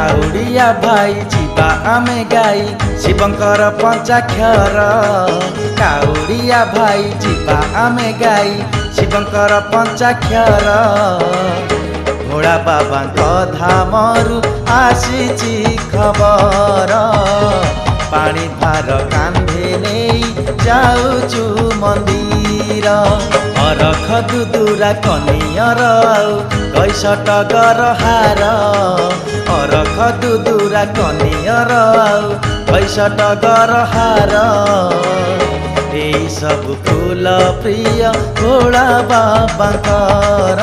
काउड़िया भाई जीवा आमे गाई शिवंकर पंचाक्षर। काउड़िया भाई जीवा आमे गाई शिवंकर पंचाक्षर। भोला बाबा धामरू आसीची खबर। पानी भार कांधे नहीं जाऊचु मंदिर। अरख दुदुरा कनियर कैसट गरहार। अरख दुदुरा कनियर कैसट गरहार। एई सब फूल प्रिय भोला बाबांकर।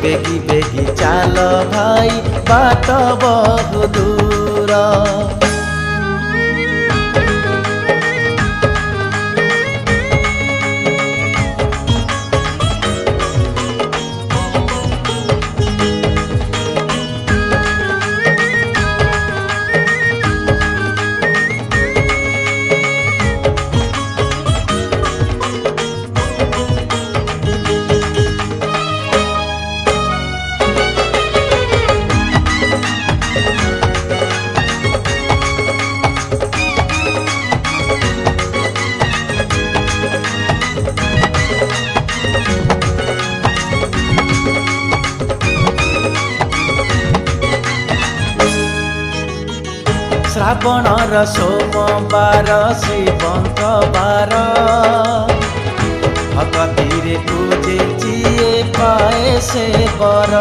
बेगी बेगी चाल भाई बाट बहु दूर। श्रावणर सोमवार शिवंक बार। भक्ति पूजे जिए पाए से बर।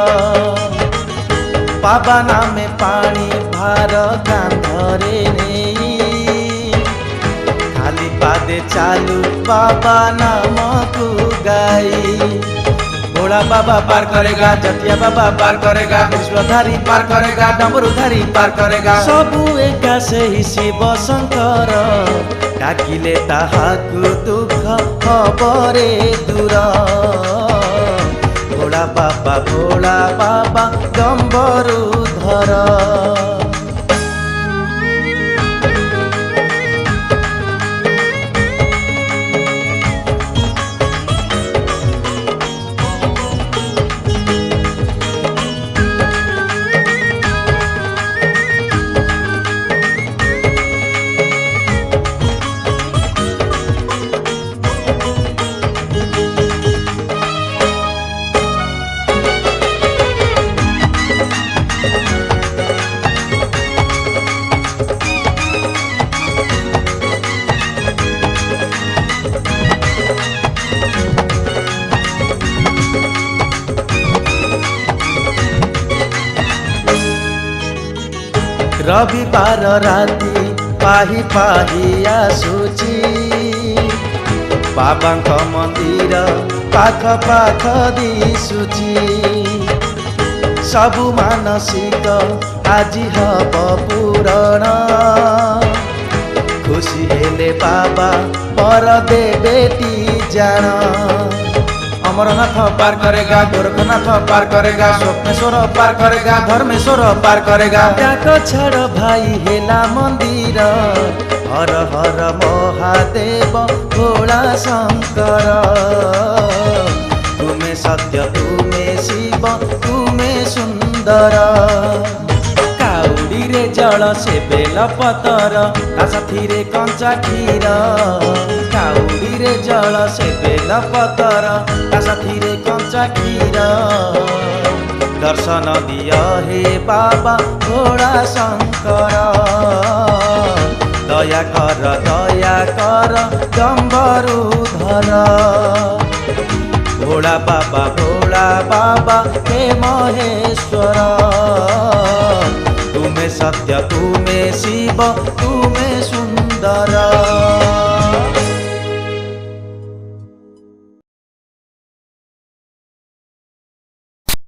बाबा नामे पानी भार कांधरे नहीं। खाली पादे चालू बाबा नाम को गाई। भोला बाबा पार करेगा, जटिया बाबा पार करेगा, विश्वधारी पार करेगा, डमरूधारी पार करेगा। सबू एका से ही शिव शंकर। डाकिले ताहाकु दुख हबरे दूर। भोला बाबा डम्बरूधर। रविवार राति पाही पाही आसुची। बाबांक मंदिर पाख पाख दिसुची। सबु मानसिक आज हब पूरण। खुशी हेले बाबा पर देवेटी जान। अमरनाथ पार करेगा, गोरखनाथ पार करेगा, स्वप्नेश्वर पार करेगा, धर्मेश्वर पार करेगा। डाक छाड़ भाई हेला मंदिर। हर हर महादेव भोला शंकर। तुमे सत्य तुमे शिव तुमे सुंदर। काउडी रे जल से बेल पतर ता साथी रे कंचा क्षीर। काउडी रे जल से बेल पतर ता साथी रे कंचा क्षीर। दर्शन दिया हे बाबा भोला शंकर। दया कर डम्बरूधर। भोला बाबा हे महेश्वर। तुमे सत्य तुमे शिव तुमे सुंदर।